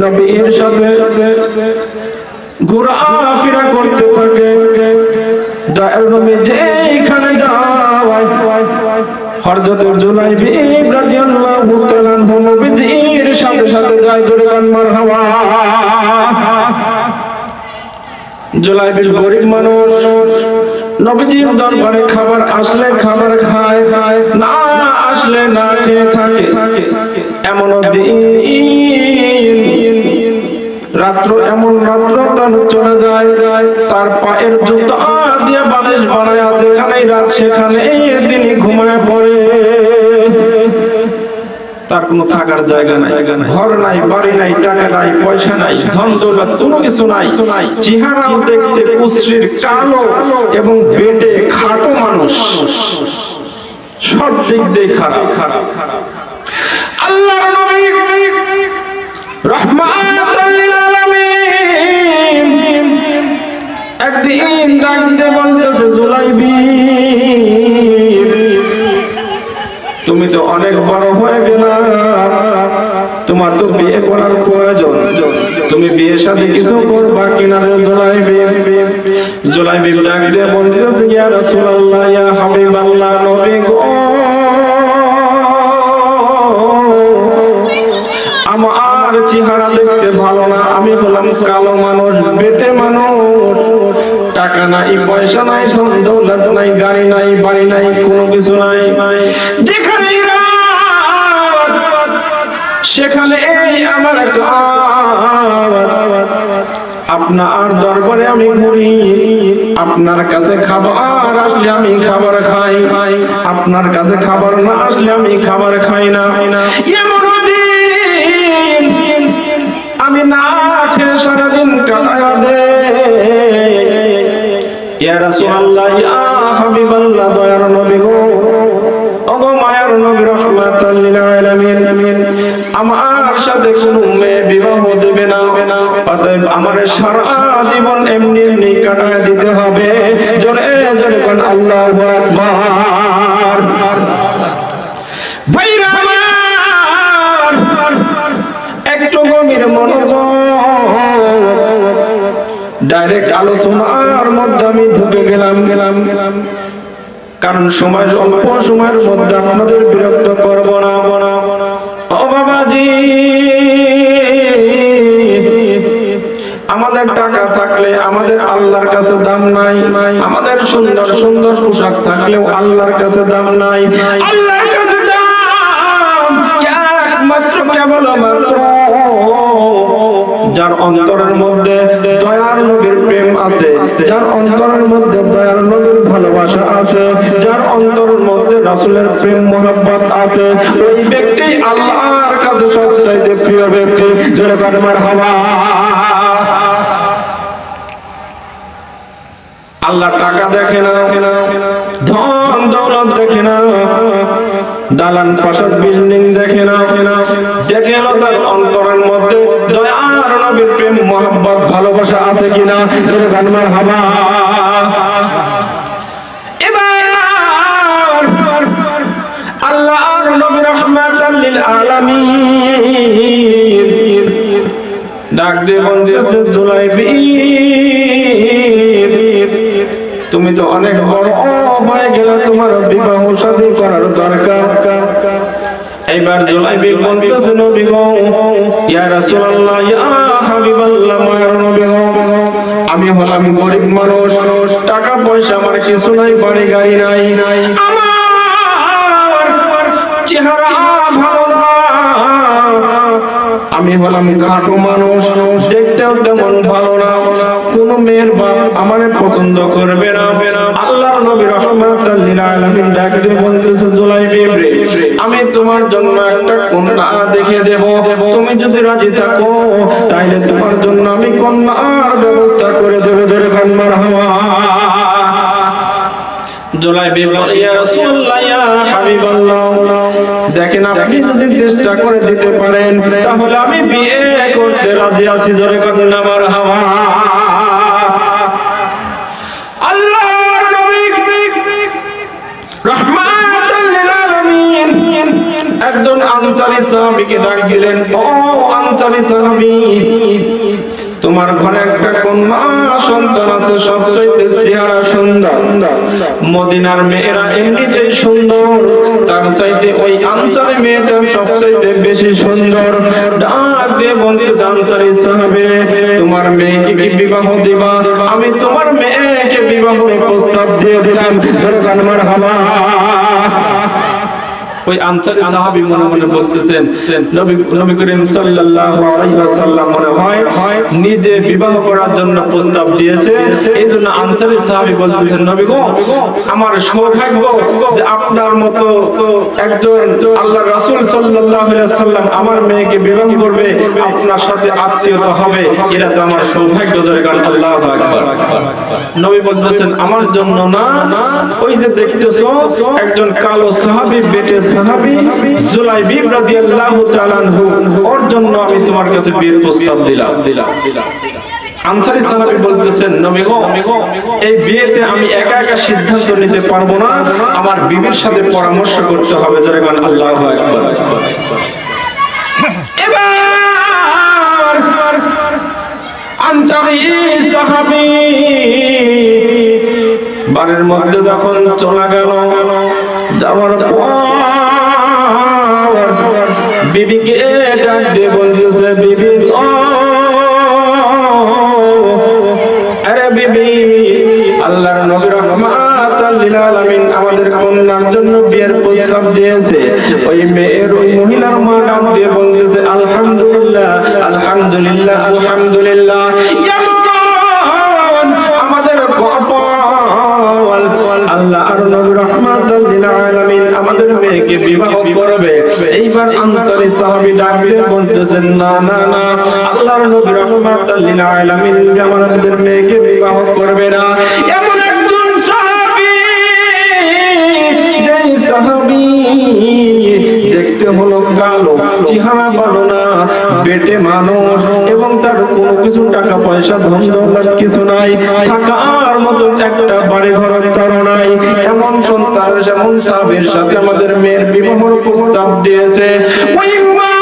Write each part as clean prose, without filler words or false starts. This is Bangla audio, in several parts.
নবীর সাথে ঘোরাফেরা করতে থাকে। দয়াল নবী যেখানে যায় হযরত জুলাইবি রাদিয়াল্লাহু তাআলা নবীর সাথে সাথে যায়। জোরে বলেন মারহাবা। জুলাইবি গরিব মানুষ, নবীজির দরবারে খাবার আসলে খাবার খায়, না আসলে না খেয়ে থাকে। এমন দিন রাত্র, এমন রাত্র তার চলে যায়, তার পায়ের জুতা দিয়ে বালিশ বানায়, যেখানেই রাত সেখানেই তিনি ঘুমায় পড়ে। তার কোনো থাকার জায়গা নাই, ঘর নাই, বাড়ি নাই, টাকা নাই, পয়সা নাই, ধন দৌলত কোনো কিছু নাই। চেহারাও দেখতে কুশ্রীর, কালো এবং বেটে খাটো মানুষ, সব দিক দিয়ে খারাপ। আল্লাহর নবী রাহমাতুল লিল আলামিন একদিন ডাকতে বলতেছে, জুলাইবি তুমি তো অনেক বড় হয়ে গেলা, তোমার তো বিয়ে করার প্রয়োজন, তুমি বিয়ে শাদী কিছু করবা কিনা রে জুলাইবি? জুলাইবি ডাকতে বলতেছে, ইয়া রাসূলুল্লাহ, ইয়া হাবিবাল্লাহ, নবী গো, আমার চেহারা দেখতে ভালো না, আমি হলাম কালো মানুষ, বেটে মানুষ, টাকা নাই, পয়সা নাই, ধন দৌলত নাই, গাড়ি নাই, বাড়ি নাই, কোনো কিছু নাই। যেখানে সেখানে আমার আপনার দরবারে আমি ঘুরি, আপনার কাছে খাবার আসলে আমি খাবার খাই, আপনার কাছে খাবার না আসলে আমি খাবার খাই না। এমন দিন আমি না খেয়ে সারাদিন কাটায়া দেই। ইয়া রাসূলুল্লাহ, ইয়া হাবিবাল্লাহ, দয়ার নবী গো, ওগো মায়ার নবী রাহমাতুল লিল আলামিন, আমার সাথে কোনো মেয়ে বিবাহ দেবে না, অতএব আমার সারা জীবন এমনি এমনি কাটায় দিতে হবে। জোরে জোরে কোন আল্লাহু আকবার। ভাইরা আমার, একটু গভীর মনোযোগ, ডাইরেক্ট আলোচনার মধ্যে আমি ঢুকে গেলাম, কারণ সময় অল্প, সময়ের মধ্যে আমাদের বিরক্ত করব না। ও বাবাজি, আমাদের টাকা থাকলে আমাদের আল্লাহর কাছে দাম নাই, আমাদের সুন্দর সুন্দর পোশাক থাকলেও আল্লাহর কাছে দাম নাই। আল্লাহর কাছে দাম একমাত্র কেবলমাত্র যার অন্তরের মধ্যে দয়ার নবীর প্রেম আছে, যার অন্তরের মধ্যে দয়ার নবীর ভালোবাসা আছে, যার অন্তরের মধ্যে রাসূলের প্রেম মহব্বত আছে, ওই ব্যক্তি আল্লাহর কাছে সবচাইতে প্রিয় ব্যক্তি। জোরে বলেন মারহাবা। আল্লাহ টাকা দেখে না, ধন দৌলত দেখে না, দালান প্রাসাদ বিল্ডিং দেখে না, দেখে না তার অন্তরের মধ্যে দয়ার নবীর প্রেম মহব্বত ভালোবাসা আছে কিনা। জোরে বলেন মারহাবা। এবার আল্লাহর নবী রাহমাতুল লিল আলামিন ডাক দিয়ে বলতেছে, জুলাইবি তুমি তো অনেক বড় হয়ে গেলে, তোমার বিবাহ শাদী করার দরকার। এইবার জুলাইবি বলতেছে, নবী গো, ইয়া রাসূলুল্লাহ, ইয়া হাবিবাল্লাহ, মায়ের নবী গো, আমি হলাম গরিব মানুষ, টাকা পয়সা আমার কিছু নাই, বাড়ি গাড়ি নাই, আমার চেহারা ভালো না, আমি হলাম খাটো মানুষ, দেখতেও তেমন ভালো না, কোন মেয়ের বাপ আমারে পছন্দ করবে না। আল্লাহর নবী রাহমাতুল লিল আলামিন ডাক দিয়ে বলতেছে, জুলাইবি রে, আমি তোমার জন্য একটা কন্যা দেখে দেব, তুমি যদি রাজি থাকো তাইলে তোমার জন্য আমি কন্যার ব্যবস্থা করে দেব। ধরে বলেন মারহাবা। জুলাইবি বলে, ইয়া রাসূলুল্লাহ, ইয়া হাবিবাল্লাহ, দেখেন আপনি যদি চেষ্টা করে দিতে পারেন তাহলে আমি বিয়ে করতে রাজি আছি। জোরে বলেন মারহাবা। আল্লাহর নবী রাহমাতুল লিল আলামিন একজন আনসারী সাহাবীকে ডাক দিলেন, ও আনসারী সাহাবী, তোমার ঘরে একটা কন্যা সন্তান আছে, সবচাইতে চেহারা সুন্দর। মদিনার মেয়েরা এমনিতেই সুন্দর, তার চাইতে ওই আনসারী মেয়েটা সবচাইতে বেশি সুন্দর। ডাক দিয়ে বলতেছে, আনসারী সাহাবী, তোমার মেয়েকে কি বিবাহ দিবা? আমি তোমার মেয়েকে বিবাহের প্রস্তাব দিয়ে দিলাম। জোরে গান মারহাবা। ওই আনসারী সাহাবী মনে মনে বলতেছেন, নবী করিম সাল্লাল্লাহু আলাইহি ওয়াসাল্লাম মনে হয় নিজে বিবাহ করার জন্য প্রস্তাব দিয়েছে। এইজন্য আনসারী সাহাবী বলতেছেন, নবী গো, আমার সৌভাগ্য যে আপনার মতো একজন আল্লাহর রাসূল সাল্লাল্লাহু আলাইহি ওয়াসাল্লাম আমার মেয়েকে বিবাহ করবে, আপনার সাথে আত্মীয়তা হবে, এটা তো আমার সৌভাগ্য। জোরে গান আল্লাহু আকবার। নবী বলতেছেন, আমার জন্য না, ওই যে দেখতেছো একজন কালো সাহাবী, বেটে সাহাবী জুলাইবিব রাদিয়াল্লাহু তাআলা আনহু, ওর জন্য আমি তোমার কাছে বিয়ের প্রস্তাব দিলাম। আনসারী সাহাবী বলতেছেন, নবী গো, এই বিয়েতে আমি একা একা সিদ্ধান্ত নিতে পারবো না, আমার বিবির সাথে পরামর্শ করতে হবে। জোরে গান আল্লাহু আকবার। এবার আনসারী সাহাবী বাড়ির মধ্যে যখন চলে গেল, যাওয়ার পর বিবিকে ডাক দিয়ে বলতেছে, বিবি আরে বিবি, আল্লাহর নবী রাহমাতাল লিল আলামিন আমাদের কন্যার জন্য বিয়ের প্রস্তাব দিয়েছে। ওই মেয়ের ওই মহিলার মা ডাক দিয়ে বলতেছে, আলহামদুলিল্লাহ আলহামদুলিল্লাহ আলহামদুলিল্লাহ, আমাদের আল্লাহর নবী রাহমাতাল লিল আলামিন আমাদের মেয়েকে বিবাহ করবে। এইবার আনসারী সাহাবী ডাক দিয়ে বলতেছেন, না না না, আল্লাহর নবী রাহমাতাল লিল আলামিন আমাদের মেয়েকে বিবাহ করবে না। এমন একজন সাহাবী, যেই সাহাবী দেখতে হলো কালো, চেহারা ভালো না, বেটে মানুষ, এবং তার কোনো কিছু টাকা পয়সা ধন দৌলত কিছু নাই, থাকার মতো একটা বাড়ি ঘর তার নাই, এমন সন্তান যেমন সাহাবীর সাথে আমাদের মেয়ের বিবাহের প্রস্তাব দিয়েছে। ওই মা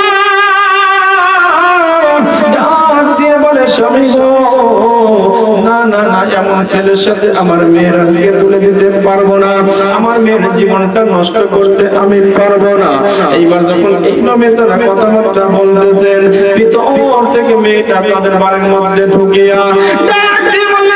ডাক দিয়ে বলে, স্বামী গো, না না না, এমন ছেলের সাথে আমার মেয়ের বিয়ে তুলে দিতে পারবো না, আমার মেয়ের জীবনটা নষ্ট করতে আমি পারবো না। এইবার যখন এই নামে তারা কথাবার্তা বলতেছেন, ভিতর থেকে মেয়েটা তাদের বাড়ির মধ্যে ঢুকিয়া ডাক দিয়ে বলে,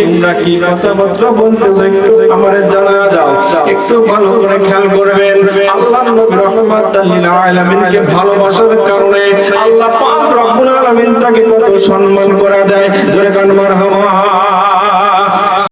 তোমরা কি কথাবার্তা বলতেছো একটু আমারে জানা দাও, একটু ভালো করে খেয়াল করবেন। আল্লাহর নবী রাহমাতাল লিল আলামিনকে ভালোবাসার কারণে আল্লাহ পাক রব্বুল আলামিন তাকে কত সম্মান করা দেয়। জোরে গান মারহাবা।